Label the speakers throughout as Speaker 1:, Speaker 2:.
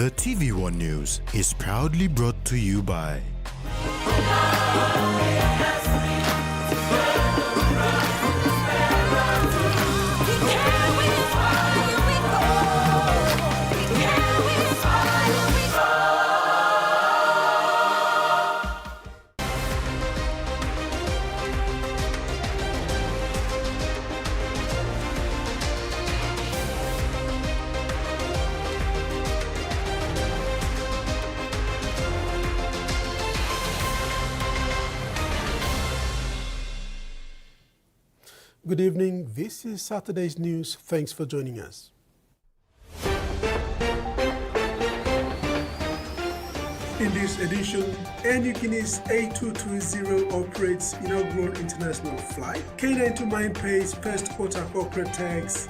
Speaker 1: The TVWAN News is proudly brought to you by
Speaker 2: Good evening. This is Saturday's news. Thanks for joining us. In this edition, Niugini's A220 operates inaugural international flight. K92 Mining pays first quarter corporate tax,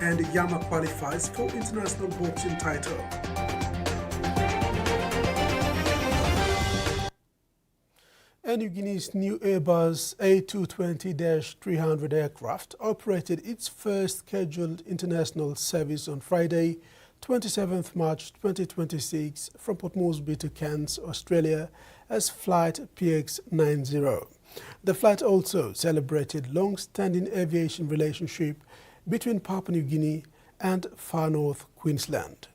Speaker 2: and Yama qualifies for international boxing title. Niugini's new Airbus A220-300 aircraft operated its first scheduled international service on Friday, 27th March 2026 from Port Moresby to Cairns, Australia as Flight PX90. The flight also celebrated long-standing aviation relationship between Papua New Guinea and Far North Queensland.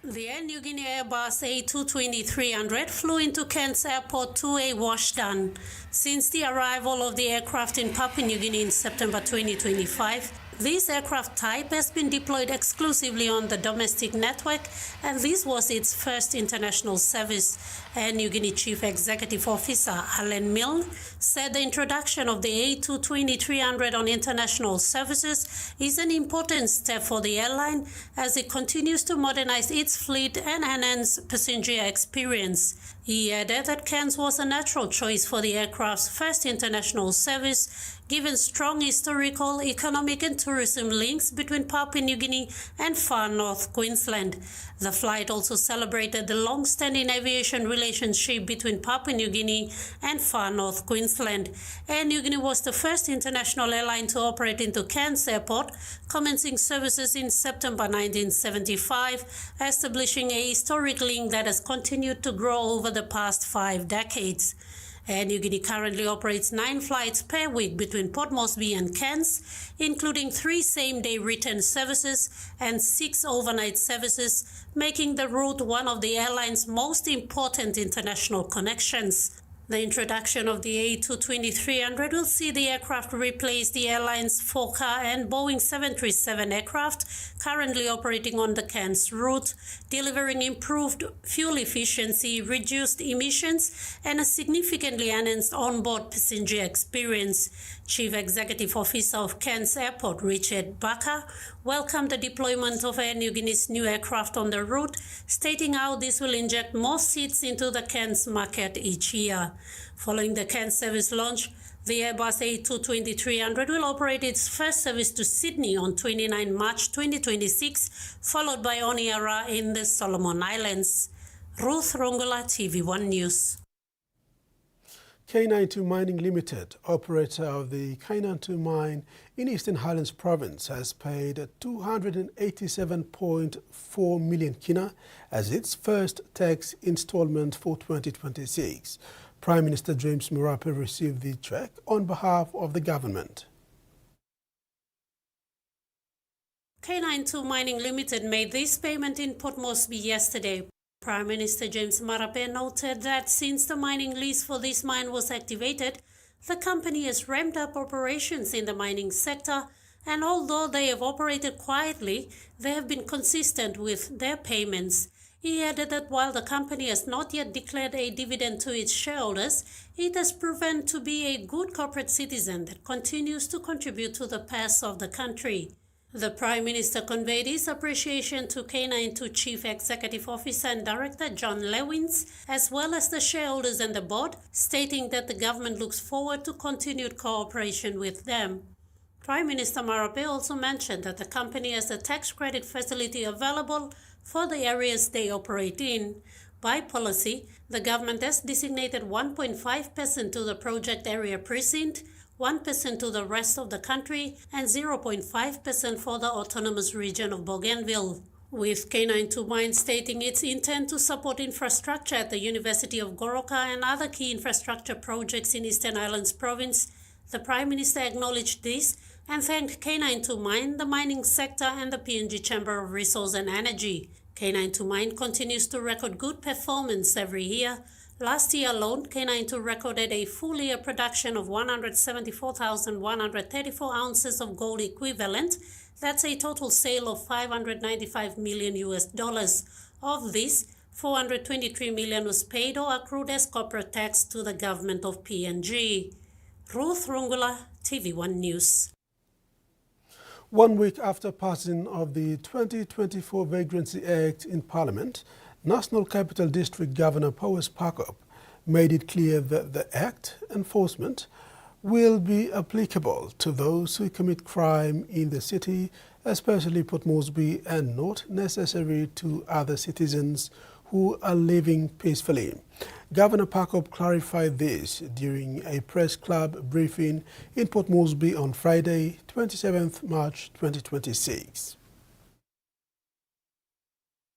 Speaker 3: The Niugini Airbus A220-300 flew into Cairns Airport to a washdown. Since the arrival of the aircraft in Papua New Guinea in September 2025, this aircraft type has been deployed exclusively on the domestic network, and this was its first international service. Air Niugini Chief Executive Officer Alan Milne said the introduction of the A220-300 on international services is an important step for the airline as it continues to modernize its fleet and enhance passenger experience. He added that Cairns was a natural choice for the aircraft's first international service, given strong historical, economic and tourism links between Papua New Guinea and Far North Queensland. The flight also celebrated the long-standing aviation relationship between Papua New Guinea and Far North Queensland. Air Niugini was the first international airline to operate into Cairns Airport, commencing services in September 1975, establishing a historic link that has continued to grow over the past 5 decades. Air Niugini currently operates 9 flights per week between Port Moresby and Cairns, including 3 same-day return services and 6 overnight services, making the route one of the airline's most important international connections. The introduction of the A220-300 will see the aircraft replace the airline's Fokker and Boeing 737 aircraft currently operating on the Cairns route, delivering improved fuel efficiency, reduced emissions, and a significantly enhanced onboard passenger experience. Chief Executive Officer of Cairns Airport, Richard Barker, welcomed the deployment of Air Niugini's new aircraft on the route, stating how this will inject more seats into the Cairns market each year. Following the Cairns service launch, the Airbus A220-300 will operate its first service to Sydney on 29 March 2026, followed by Honiara in the Solomon Islands. Ruth Rongola, TV1 News.
Speaker 2: K92 Mining Limited, operator of the K92 mine in Eastern Highlands Province, has paid 287.4 million kina as its first tax installment for 2026. Prime Minister James Marape received the cheque on behalf of the government.
Speaker 3: K92 Mining Limited made this payment in Port Moresby yesterday. Prime Minister James Marape noted that since the mining lease for this mine was activated, the company has ramped up operations in the mining sector, and although they have operated quietly, they have been consistent with their payments. He added that while the company has not yet declared a dividend to its shareholders, it has proven to be a good corporate citizen that continues to contribute to the past of the country. The Prime Minister conveyed his appreciation to K92 Chief Executive Officer and Director John Lewins, as well as the shareholders and the board, stating that the government looks forward to continued cooperation with them. Prime Minister Marape also mentioned that the company has a tax credit facility available for the areas they operate in. By policy, the government has designated 1.5% to the project area precinct, 1% to the rest of the country, and 0.5% for the autonomous region of Bougainville. With K92 Mining stating its intent to support infrastructure at the University of Goroka and other key infrastructure projects in Eastern Islands Province, the Prime Minister acknowledged this and thanked K92 Mining, the mining sector and the PNG Chamber of Resource and Energy. K92 Mining continues to record good performance every year. Last year alone, K92 recorded a full year production of 174,134 ounces of gold equivalent. That's a total sale of $595 million. Of this, $423 million was paid or accrued as corporate tax to the government of PNG. Ruth Rungula, TV1 News.
Speaker 2: 1 week after passing of the 2024 Vagrancy Act in Parliament, National Capital District Governor Powers Pakop made it clear that the Act enforcement will be applicable to those who commit crime in the city, especially Port Moresby, and not necessary to other citizens who are living peacefully. Governor Pakop clarified this during a press club briefing in Port Moresby on Friday, 27th March 2026.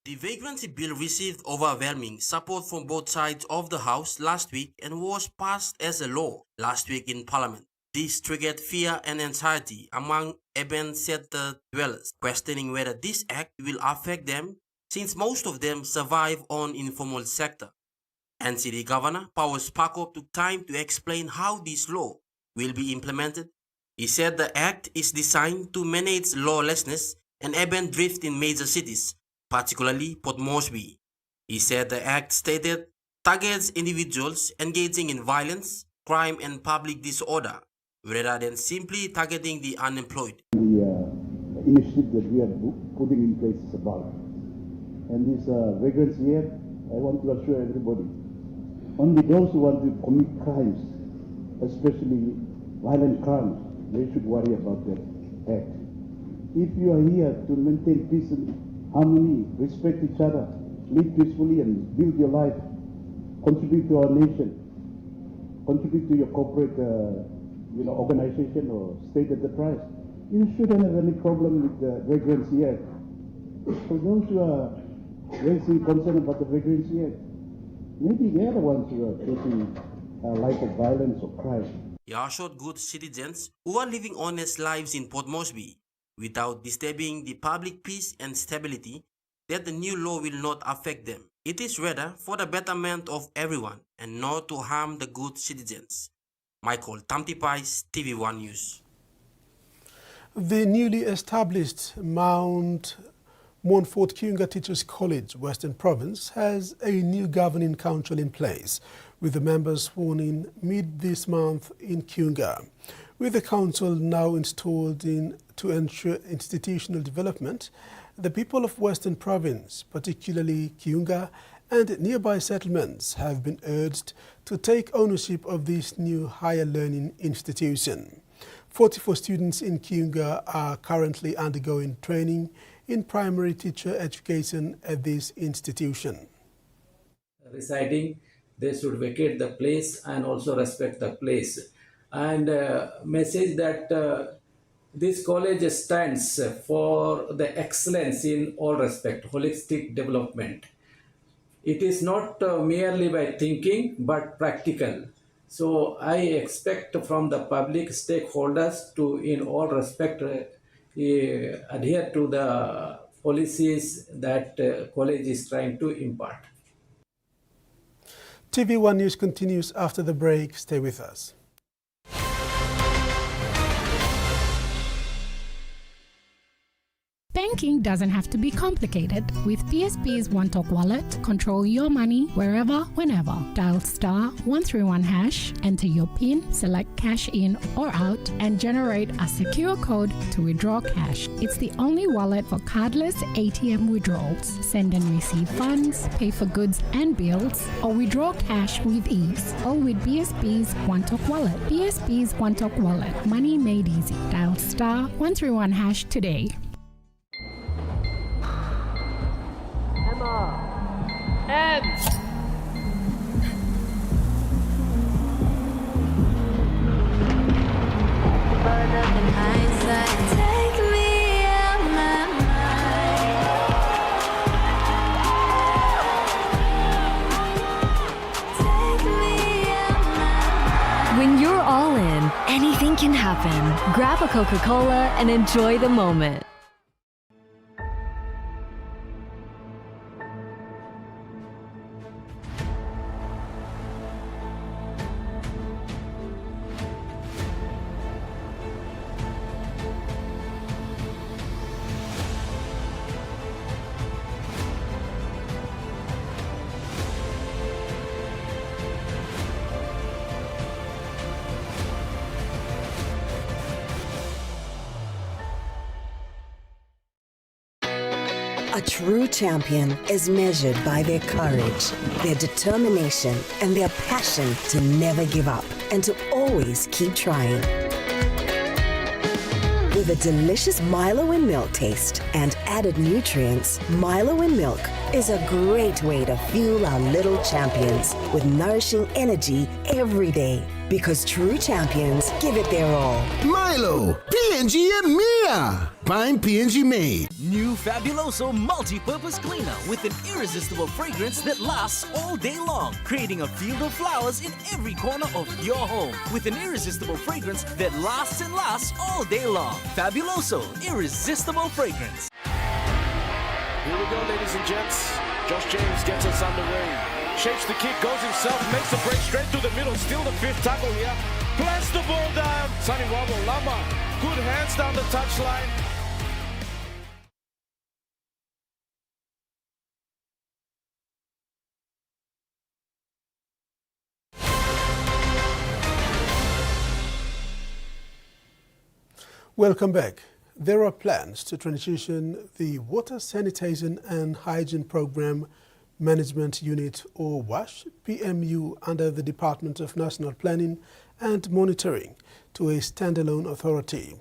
Speaker 4: The vagrancy bill received overwhelming support from both sides of the House last week and was passed as a law last week in Parliament. This triggered fear and anxiety among urban center dwellers, questioning whether this act will affect them since most of them survive on informal sector. NCD Governor Powers Pakop took time to explain how this law will be implemented. He said the act is designed to manage lawlessness and urban drift in major cities, particularly Port Moresby. He said the act stated targets individuals engaging in violence, crime and public disorder, rather than simply targeting the unemployed.
Speaker 5: The initiative that we are putting in place is about. And this Vagrancy Act, I want to assure everybody, only those who want to commit crimes, especially violent crimes, they should worry about that act. If you are here to maintain peace and harmony, respect each other, live peacefully and build your life, contribute to our nation, contribute to your corporate organization or state enterprise, you shouldn't have any problem with the Vagrancy Act. For those who are raising concern about the Vagrancy Act, maybe they are the ones who are facing a life of violence or crime.
Speaker 4: He assured good citizens who are living honest lives in Port Moresby without disturbing the public peace and stability that the new law will not affect them. It is rather for the betterment of everyone and not to harm the good citizens. Michael Tamtipais, TV1 News.
Speaker 2: The newly established Mount Montfort Kiunga Teachers College, Western Province, has a new governing council in place, with the members sworn in mid this month in Kiunga. With the council now installed to ensure institutional development, the people of Western Province, particularly Kiunga and nearby settlements, have been urged to take ownership of this new higher learning institution. 44 students in Kiunga are currently undergoing training in primary teacher education at this institution.
Speaker 6: Residing, they should vacate the place and also respect the place. And message that this college stands for the excellence in all respect, holistic development. It is not merely by thinking, but practical. So I expect from the public stakeholders to, in all respect, adhere to the policies that college is trying to impart.
Speaker 2: TV1 News continues after the break. Stay with us.
Speaker 7: Banking doesn't have to be complicated. With PSB's One Talk Wallet, control your money wherever, whenever. Dial *131#, enter your PIN, select cash in or out, and generate a secure code to withdraw cash. It's the only wallet for cardless ATM withdrawals. Send and receive funds, pay for goods and bills, or withdraw cash with ease. All with PSB's One Talk Wallet. PSB's One Talk Wallet. Money made easy. Dial *131# today.
Speaker 8: When you're all in, anything can happen. Grab a Coca-Cola and enjoy the moment.
Speaker 9: A true champion is measured by their courage, their determination, and their passion to never give up and to always keep trying. With a delicious Milo in milk taste and added nutrients, Milo in milk is a great way to fuel our little champions with nourishing energy every day. Because true champions give it their all.
Speaker 10: Milo, P&G and Mia. Fine P&G made.
Speaker 11: New Fabuloso multi-purpose cleaner with an irresistible fragrance that lasts all day long, creating a field of flowers in every corner of your home. With an irresistible fragrance that lasts and lasts all day long. Fabuloso, irresistible fragrance.
Speaker 12: Here we go, ladies and gents. Josh James gets us underway. Shapes the kick, goes himself, makes the break straight through the middle. Still the fifth tackle here. Plants the ball down. Sunny Wabo Lama. Good hands down the touchline.
Speaker 2: Welcome back. There are plans to transition the Water Sanitation and Hygiene Program Management Unit, or WASH, PMU, under the Department of National Planning and Monitoring to a standalone authority.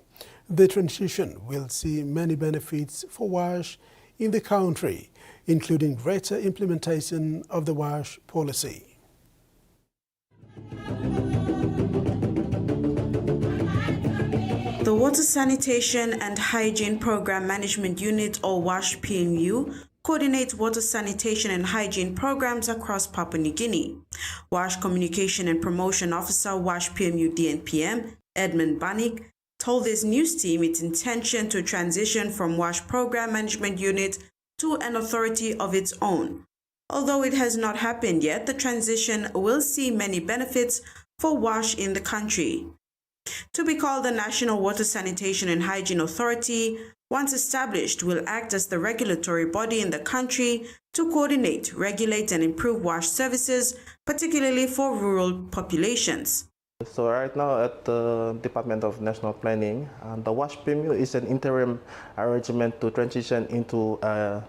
Speaker 2: The transition will see many benefits for WASH in the country, including greater implementation of the WASH policy.
Speaker 13: The Water Sanitation and Hygiene Program Management Unit, or WASH PMU, coordinates water sanitation and hygiene programs across Papua New Guinea. WASH Communication and Promotion Officer, WASH PMU DNPM, Edmund Banik, told this news team its intention to transition from WASH Program Management Unit to an authority of its own. Although it has not happened yet, the transition will see many benefits for WASH in the country. To be called the National Water Sanitation and Hygiene Authority, once established, will act as the regulatory body in the country to coordinate, regulate, and improve WASH services, particularly for rural populations.
Speaker 14: So right now at the Department of National Planning, the WASH PMU is an interim arrangement to transition into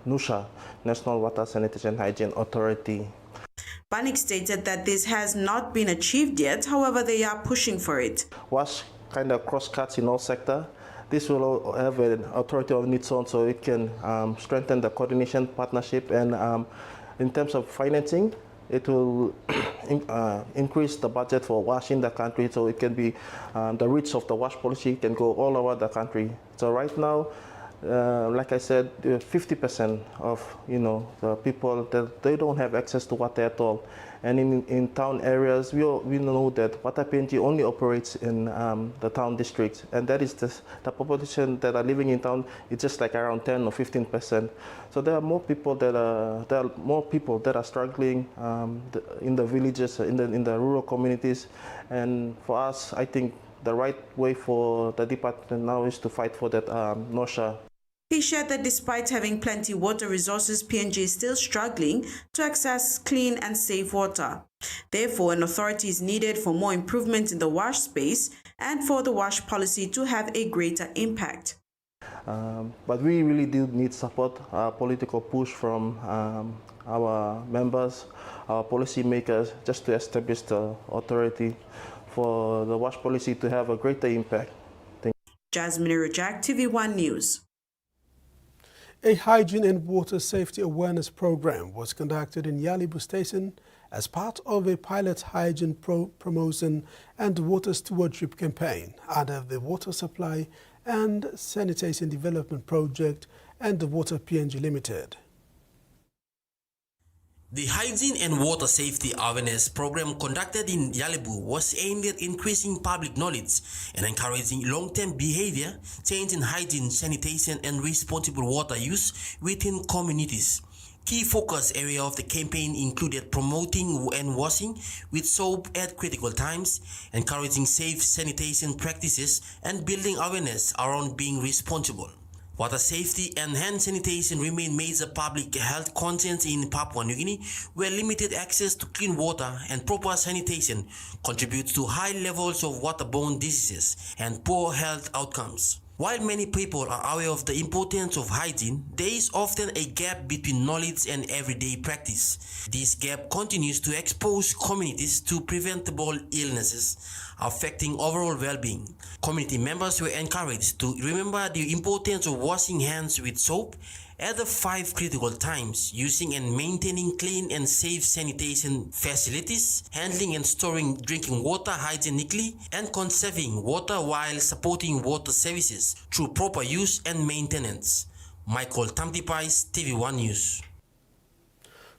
Speaker 14: NUSHA, National Water Sanitation and Hygiene Authority.
Speaker 13: Banik stated that this has not been achieved yet, however they are pushing for it.
Speaker 14: WASH kind of cross-cuts in all sectors. This will have an authority on its own, so it can strengthen the coordination partnership, and in terms of financing, it will increase the budget for WASH in the country, so it can be the reach of the WASH policy can go all over the country. So right now, like I said, 50% of the people that they don't have access to water at all, and in town areas we know that water PNG only operates in the town districts, and that is the population that are living in town is just like around 10 or 15%. So there are more people that are struggling in the villages, in the rural communities, and for us, I think the right way for the department now is to fight for that NOSHA.
Speaker 13: He shared that despite having plenty water resources, PNG is still struggling to access clean and safe water. Therefore, an authority is needed for more improvement in the WASH space and for the WASH policy to have a greater impact.
Speaker 14: But we really do need support, political push from our members, our policymakers, just to establish the authority for the WASH policy to have a greater impact.
Speaker 13: Jasmine Rajak, TVWAN News.
Speaker 2: A hygiene and water safety awareness program was conducted in Yalibu Station as part of a pilot hygiene promotion and water stewardship campaign under the Water Supply and Sanitation Development Project and the Water PNG Limited.
Speaker 4: The Hygiene and Water Safety Awareness Program conducted in Yalibu was aimed at increasing public knowledge and encouraging long-term behavior change in hygiene, sanitation, and responsible water use within communities. Key focus area of the campaign included promoting and washing with soap at critical times, encouraging safe sanitation practices, and building awareness around being responsible. Water safety and hand sanitation remain major public health concerns in Papua New Guinea, where limited access to clean water and proper sanitation contributes to high levels of waterborne diseases and poor health outcomes. While many people are aware of the importance of hygiene, there is often a gap between knowledge and everyday practice. This gap continues to expose communities to preventable illnesses, affecting overall well-being. Community members were encouraged to remember the importance of washing hands with soap at the 5 critical times, using and maintaining clean and safe sanitation facilities, handling and storing drinking water hygienically, and conserving water while supporting water services through proper use and maintenance. Michael Tamtipais, TVWAN News.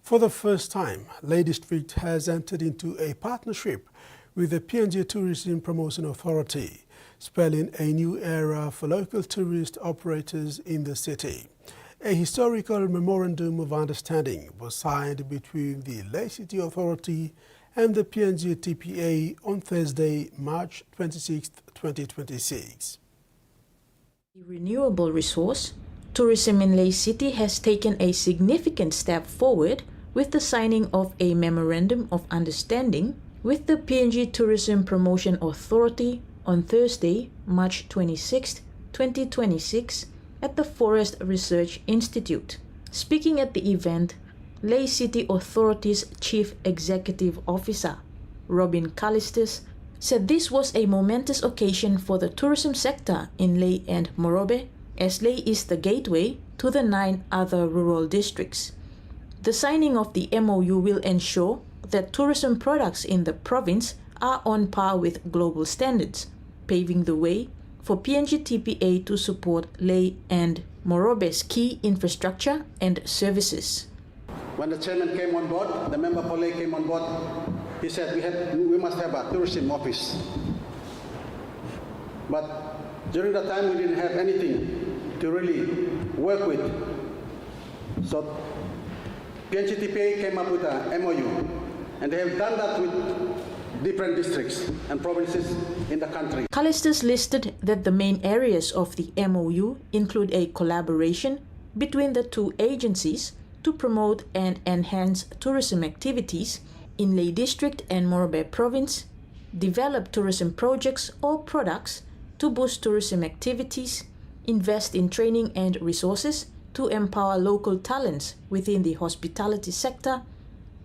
Speaker 2: For the first time, Leh District has entered into a partnership with the PNG Tourism Promotion Authority, spelling a new era for local tourist operators in the city. A historical memorandum of understanding was signed between the Leh City Authority and the PNG TPA on Thursday, March 26, 2026.
Speaker 15: The renewable resource, tourism in Leh City has taken a significant step forward with the signing of a memorandum of understanding with the PNG Tourism Promotion Authority on Thursday, March 26, 2026, at the Forest Research Institute. Speaking at the event, Leh City Authority's Chief Executive Officer, Robin Callistus, said this was a momentous occasion for the tourism sector in Leh and Morobe, as Leh is the gateway to the 9 other rural districts. The signing of the MOU will ensure that tourism products in the province are on par with global standards, paving the way for PNG TPA to support Leh and Morobe's key infrastructure and services.
Speaker 16: When the chairman came on board, the member for Leh came on board, he said we must have a tourism office. But during the time we didn't have anything to really work with. So PNG TPA came up with a MOU, and they have done that with different districts and provinces in the country.
Speaker 15: Callistus listed that the main areas of the MOU include a collaboration between the 2 agencies to promote and enhance tourism activities in Leh District and Morobe Province, develop tourism projects or products to boost tourism activities, invest in training and resources to empower local talents within the hospitality sector,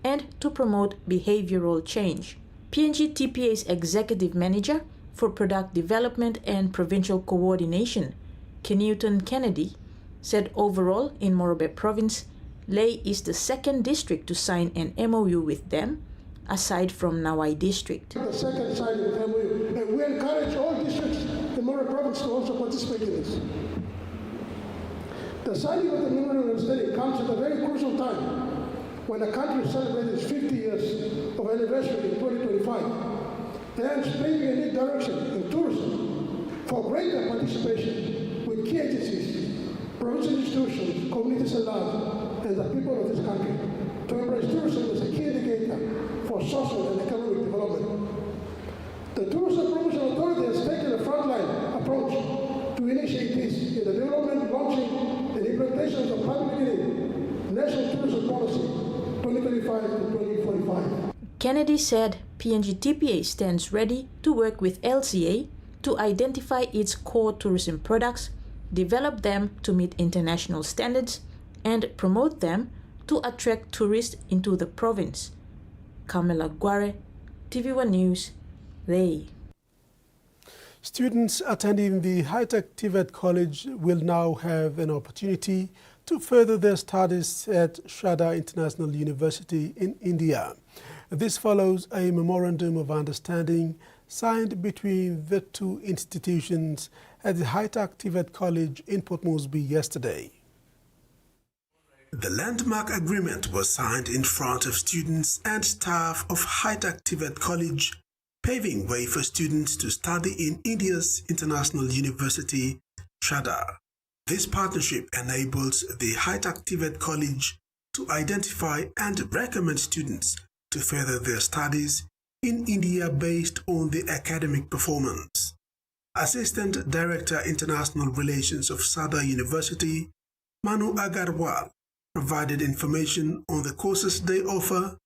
Speaker 15: and to promote behavioral change. PNG TPA's Executive Manager for Product Development and Provincial Coordination, K92 Kennedy, said overall in Morobe Province, Leh is the 2nd district to sign an MOU with them, aside from Nawai District.
Speaker 17: The second signing of MOU, and we encourage all districts in Morobe Province to also participate in this. The signing of the memorandum of understanding comes at a very crucial time when the country celebrates its 50 years of anniversary in 2025, and paving a new direction in tourism for greater participation with key agencies, provincial institutions, communities at large, and the people of this country to embrace tourism as a key indicator for social and economic development. The Tourism Promotion Authority has taken a frontline approach to initiate this in the development, launching, and implementation of the Papua New Guinea National Tourism Policy 2025 to 2045.
Speaker 15: Kennedy said PNG TPA stands ready to work with LCA to identify its core tourism products, develop them to meet international standards, and promote them to attract tourists into the province. Kamela Guare, TVWAN News, Leh.
Speaker 2: Students attending the high-tech TVET College will now have an opportunity to further their studies at Shada International University in India. This follows a memorandum of understanding signed between the 2 institutions at the high-tech TVET College in Port Moresby yesterday. The landmark agreement was signed in front of students and staff of high-tech TVET College, paving way for students to study in India's International University, Chadha. This partnership enables the high-tech TVET College to identify and recommend students to further their studies in India based on the academic performance. Assistant Director International Relations of Chadha University, Manu Agarwal, provided information on the courses they offer,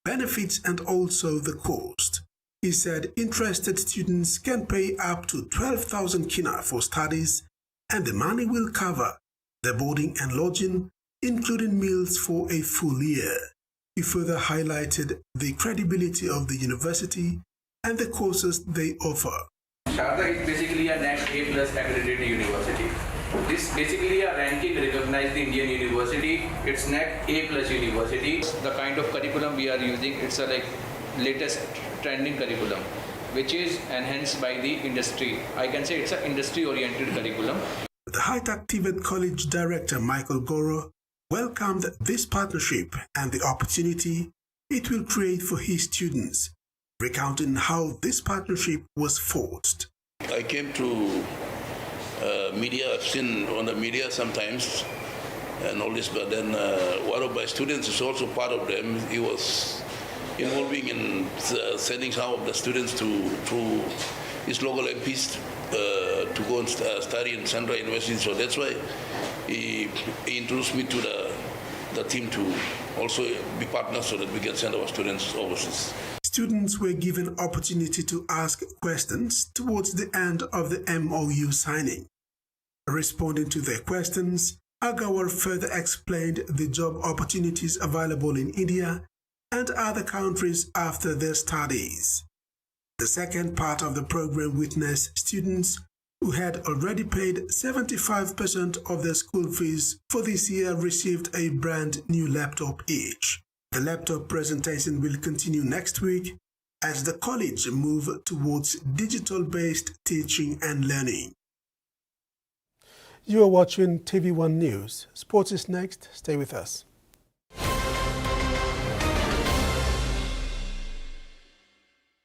Speaker 2: benefits and also the cost. He said interested students can pay up to 12,000 kina for studies and the money will cover their boarding and lodging, including meals for a full year. He further highlighted the credibility of the university and the courses they offer.
Speaker 6: Chadha is basically a NAC A+ accredited university. This basically a ranking recognized Indian university. It's NAC A+ university. The kind of curriculum we are using, it's a latest trending curriculum, which is enhanced by the industry. I can say it's an industry-oriented curriculum.
Speaker 2: The high-tech TVET College Director Michael Goro welcomed this partnership and the opportunity it will create for his students, recounting how this partnership was forged.
Speaker 18: I came to media, I've seen on the media sometimes and all this, but then one of my students is also part of them. He was involving in sending some of the students to his local MPs to go and study in Central University. So that's why he introduced me to the team to also be partners so that we can send our students overseas.
Speaker 2: Students were given opportunity to ask questions towards the end of the MOU signing. Responding to their questions, Agarwal further explained the job opportunities available in India and other countries after their studies. The second part of the program witnessed students who had already paid 75% of their school fees for this year received a brand new laptop each. The laptop presentation will continue next week as the college move towards digital-based teaching and learning. You are watching TV1 News. Sports is next. Stay with us.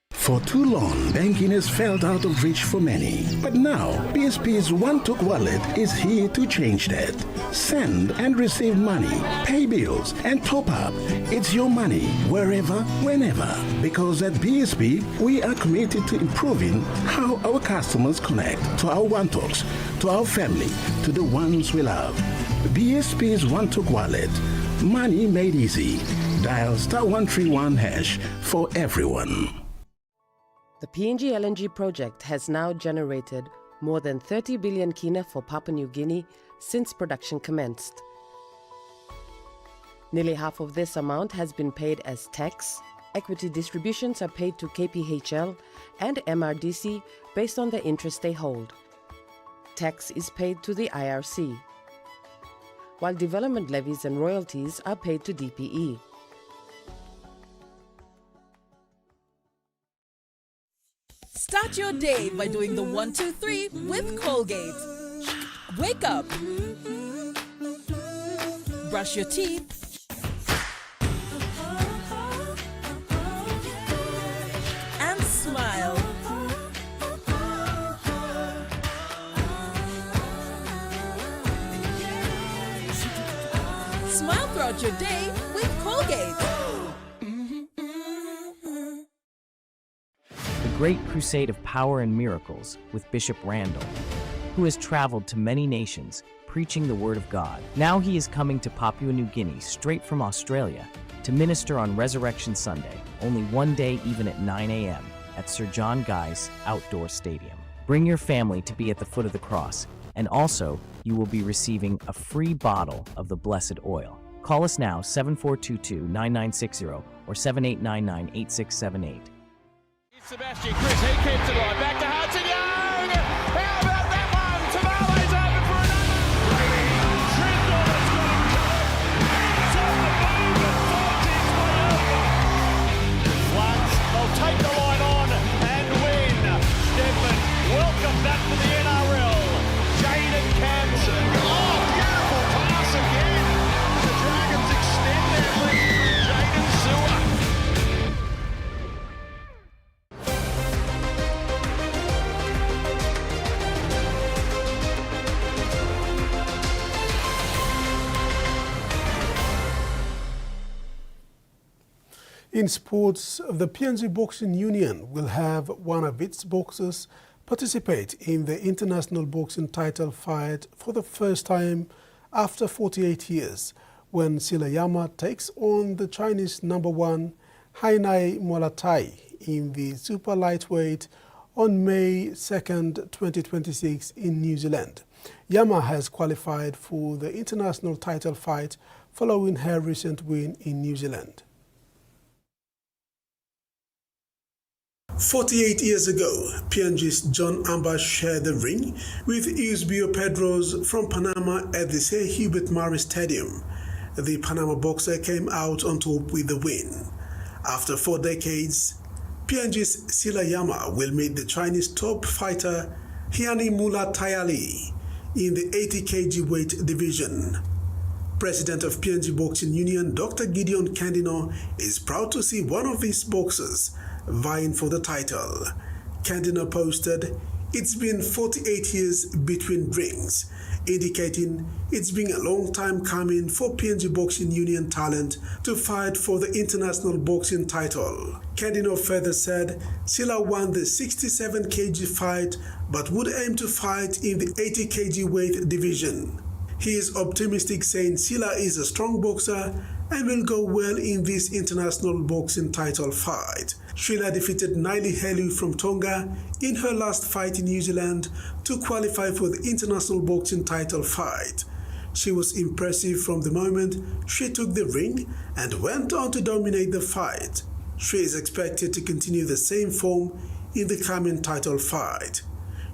Speaker 10: For too long, banking has felt out of reach for many. But now, PSP's OneTalk wallet is here to change that. Send and receive money, pay bills, and top up. It's your money, wherever, whenever. Because at PSP, we are committed to improving how our customers connect to our OneTalks, to our family, to the ones we love. PSP's OneTalk wallet. Money made easy. Dial *131# for everyone.
Speaker 19: The PNG LNG project has now generated more than 30 billion kina for Papua New Guinea since production commenced. Nearly half of this amount has been paid as tax. Equity distributions are paid to KPHL and MRDC based on the interest they hold. Tax is paid to the IRC, while development levies and royalties are paid to DPE.
Speaker 20: Start your day by doing the 1, 2, 3 with Colgate. Wake up. Brush your teeth. And smile. Smile throughout your day with Colgate.
Speaker 21: Great crusade of power and miracles with Bishop Randall, who has traveled to many nations preaching the word of God. Now he is coming to Papua New Guinea straight from Australia to minister on Resurrection Sunday, only one day even at 9 a.m. at Sir John Guy's Outdoor Stadium. Bring your family to be at the foot of the cross, and also you will be receiving a free bottle of the blessed oil. Call us now 7422-9960 or 7899-8678.
Speaker 12: Sebastian Chris, he keeps it right. Back to Hudson Young. How about that one? Tamale's over for another. Trindle has got him covered. It's on the move and finds his way over. Floods, they'll take the line on and win. Stedman, welcome back to the NRL. Jaden Campson. Oh, beautiful pass again.
Speaker 2: In sports, the PNG Boxing Union will have one of its boxers participate in the international boxing title fight for the first time after 48 years when Silayama takes on the Chinese #1 Hainai Molatai in the super lightweight on May 2nd, 2026 in New Zealand. Yama has qualified for the international title fight following her recent win in New Zealand. 48 years ago, PNG's John Amba shared the ring with Eusebio Pedros from Panama at the Sir Hubert Murray Stadium. The Panama boxer came out on top with the win. After 4 decades, PNG's Silayama will meet the Chinese top fighter Hiani Mulatayali in the 80 kg weight division. President of PNG Boxing Union, Dr. Gideon Candino, is proud to see one of his boxers vying for the title. Candino posted, "It's been 48 years between rings," indicating it's been a long time coming for PNG Boxing Union talent to fight for the international boxing title. Candino further said Sila won the 67 kg fight but would aim to fight in the 80 kg weight division. He is optimistic, saying Sila is a strong boxer and will go well in this international boxing title fight. Sheila defeated Naili Helu from Tonga in her last fight in New Zealand to qualify for the international boxing title fight. She was impressive from the moment she took the ring and went on to dominate the fight. She is expected to continue the same form in the coming title fight.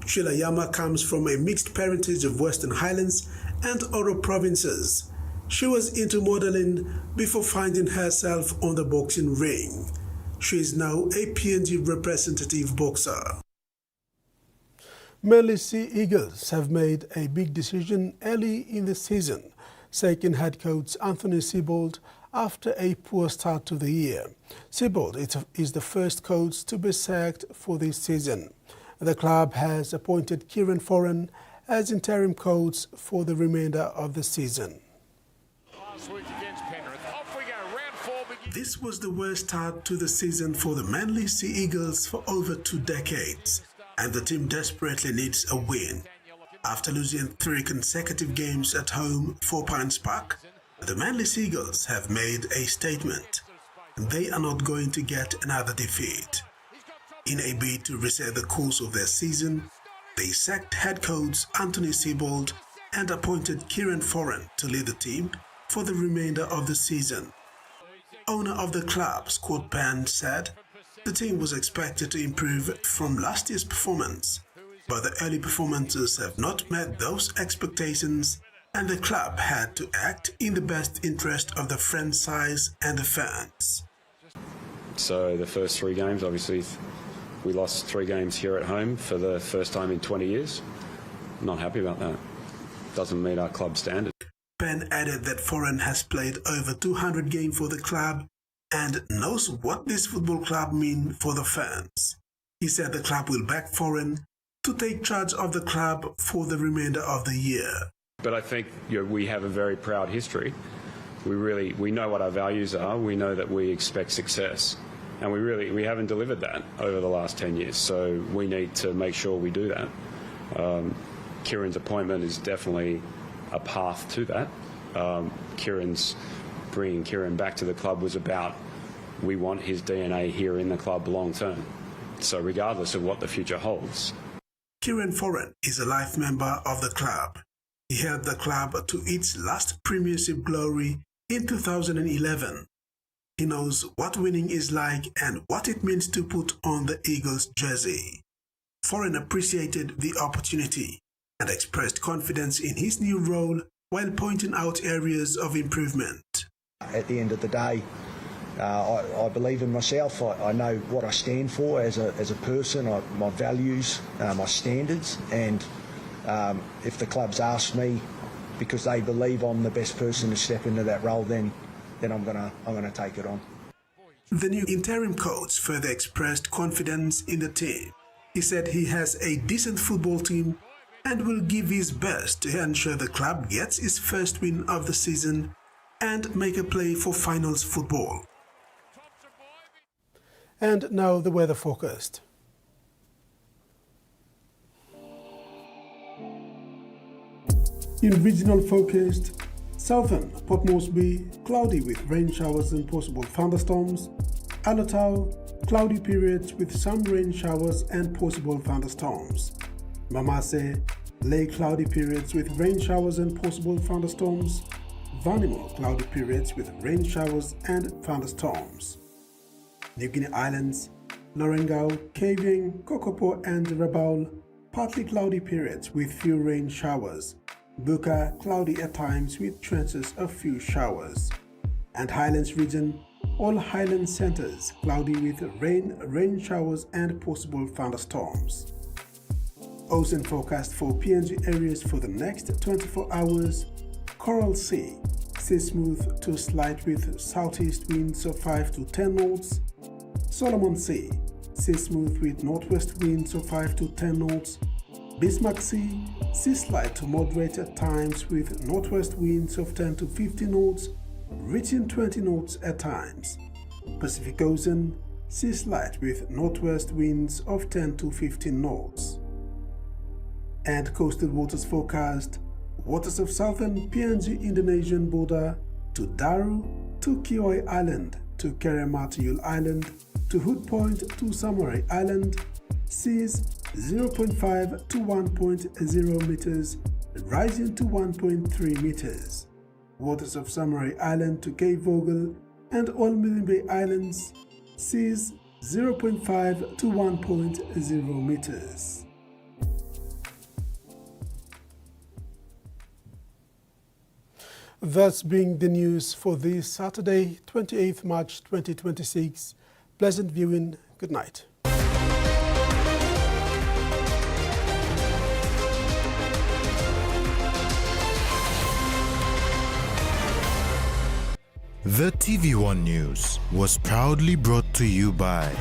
Speaker 2: Sheila Yama comes from a mixed parentage of Western Highlands and Oro provinces. She was into modeling before finding herself on the boxing ring. She is now a PNG representative boxer. Manly Sea Eagles have made a big decision early in the season, sacking head coach Anthony Siebold after a poor start to the year. Siebold is the first coach to be sacked for this season. The club has appointed Kieran Foran as interim coach for the remainder of the season. This was the worst start to the season for the Manly Sea Eagles for over 2 decades, and the team desperately needs a win. After losing 3 consecutive games at home for Pines Park, the Manly Sea Eagles have made a statement. They are not going to get another defeat. In a bid to reset the course of their season, they sacked head coach Anthony Siebold and appointed Kieran Foran to lead the team for the remainder of the season. Owner of the club, Scott Penn, said the team was expected to improve from last year's performance, but the early performances have not met those expectations and the club had to act in the best interest of the franchise and the fans.
Speaker 1: So the first 3 games, obviously, we lost 3 games here at home for the first time in 20 years. I'm not happy about that. Doesn't meet our club standard.
Speaker 2: Penn added that Foran has played over 200 games for the club and knows what this football club means for the fans. He said the club will back Foran to take charge of the club for the remainder of the year.
Speaker 1: But I think we have a very proud history. We know what our values are. We know that we expect success. And we haven't delivered that over the last 10 years. So we need to make sure we do that. Kieran's appointment is definitely a path to that. Bringing Kieran back to the club was about, we want his DNA here in the club long term. So regardless of what the future holds.
Speaker 2: Kieran Foran is a life member of the club. He helped the club to its last premiership glory in 2011. He knows what winning is like and what it means to put on the Eagles jersey. Foran appreciated the opportunity and expressed confidence in his new role while pointing out areas of improvement.
Speaker 22: At the end of the day, I believe in myself. I know what I stand for as a person, my values, my standards, and if the club's asked me because they believe I'm the best person to step into that role, then I'm gonna take it on.
Speaker 2: The new interim coach further expressed confidence in the team. He said he has a decent football team and will give his best to ensure the club gets its first win of the season and make a play for finals football. And now the weather forecast. In regional forecast, southern Port Moresby, cloudy with rain showers and possible thunderstorms. Alotau, cloudy periods with some rain showers and possible thunderstorms. Mamase, Lake, cloudy periods with rain showers and possible thunderstorms. Vanimo, cloudy periods with rain showers and thunderstorms. Niugini Islands, Lorengau, Kavieng, Kokopo and Rabaul, partly cloudy periods with few rain showers. Buka, cloudy at times with chances of few showers. And Highlands region, all highland centers cloudy with rain showers and possible thunderstorms. Ocean forecast for PNG areas for the next 24 hours. Coral Sea, sea smooth to slight with southeast winds of 5 to 10 knots. Solomon Sea, sea smooth with northwest winds of 5 to 10 knots. Bismarck Sea, sea slight to moderate at times with northwest winds of 10 to 15 knots, reaching 20 knots at times. Pacific Ocean, sea slight with northwest winds of 10 to 15 knots. And coastal waters forecast, waters of southern PNG Indonesian border to Daru, to Kioi Island, to Kerematiul Island, to Hood Point, to Samarai Island, seas 0.5 to 1.0 meters, rising to 1.3 meters. Waters of Samarai Island to Cape Vogel and all Milimbe Islands, seas 0.5 to 1.0 meters. That's been the news for this Saturday, 28th March 2026. Pleasant viewing. Good night.
Speaker 3: The TVWAN News was proudly brought to you by